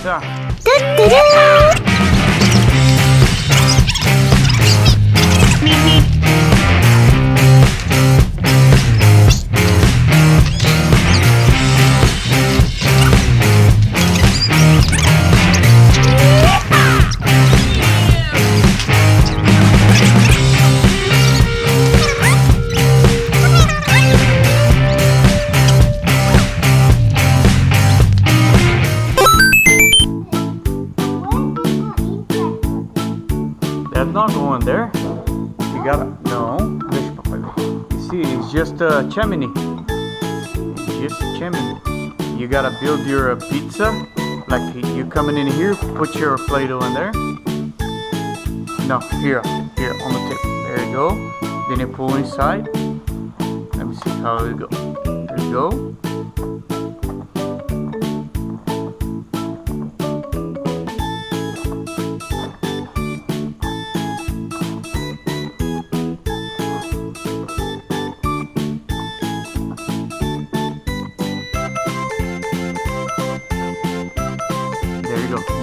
pizza. That's not going there. You gotta, no. Deixa papai ver. You see, it's just a chimney. Just a chimney. You gotta build your pizza. Like you coming in here, put your Play-doh in there. No, here on the tip. There you go. Then you pull inside. Let me see how it goes. There you go.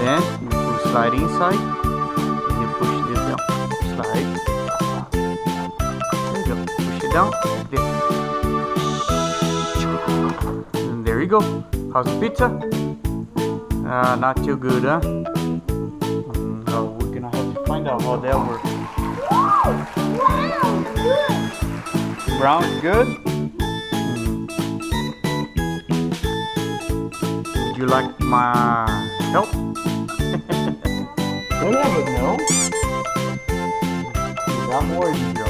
Then you push slide inside, and you push this down. Slide. There you go. Push it down. There. And there you go. How's the pizza? Not too good, huh? No, we're gonna have to find out how that works. Brown is good. Would you like my help? I don't know. You got more you go.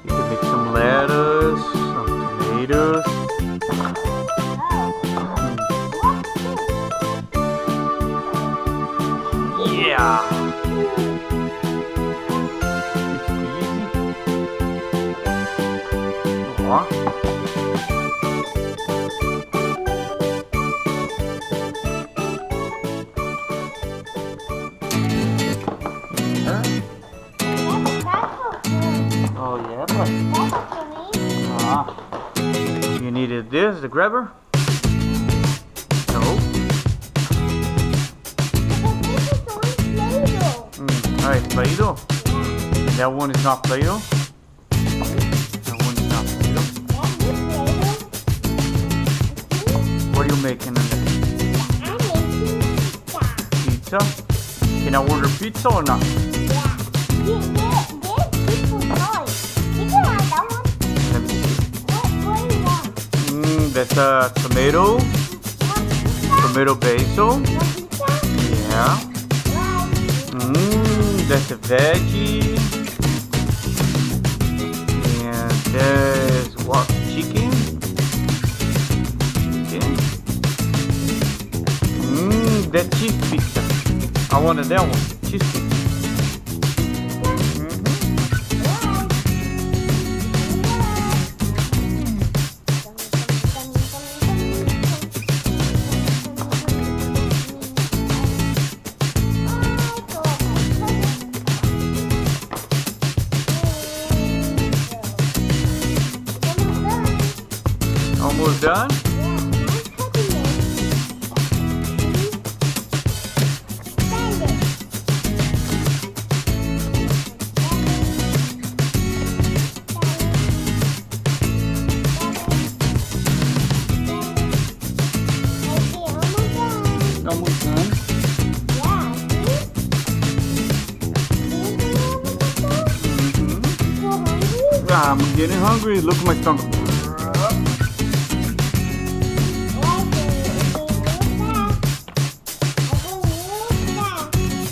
You can make some lettuce, some tomatoes. Yeah. It's easy. Aw. Oh yeah, but you needed this, the grabber? No. Alright, Play-doh. That one is not Play-doh. That one is not Play-doh. What are you making in there? I'm making Pizza? Can I order pizza or not? That's a tomato basil. Yeah. That's a veggie. And there's what? Chicken. That cheese pizza. I wanted that one. Cheese pizza. Almost done? Almost done. I'm getting hungry. Look at my stomach.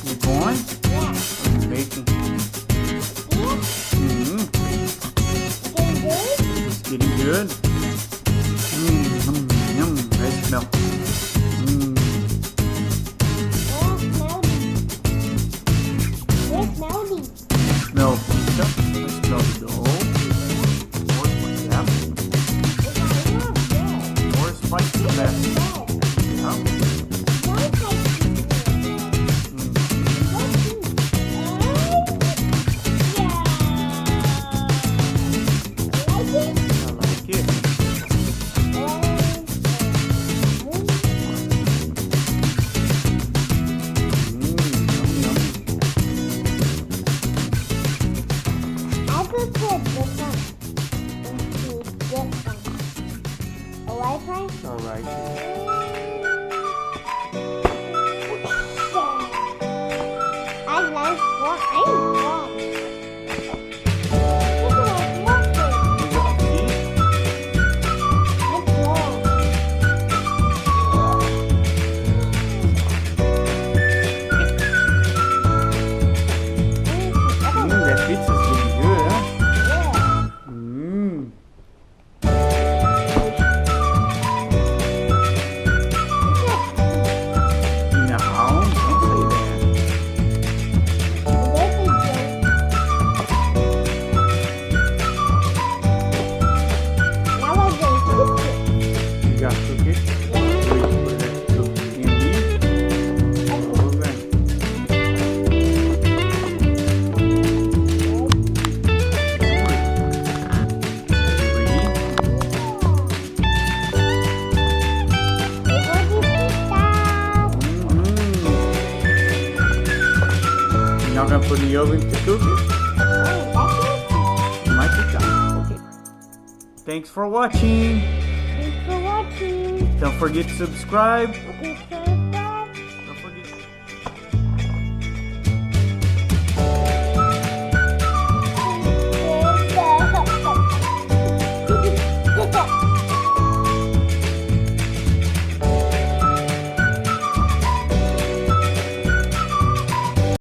You going? I'm baking. It's getting good. Yum. Nice smell. Smell pizza. I smell the dough. Or spicy best. Yeah. Put that cookie in here. Okay. Not gonna put in the oven to cook it? Might be time. Okay. Thanks for watching. Thanks for watching. Don't forget to subscribe. Okay, subscribe. Don't forget. Yes.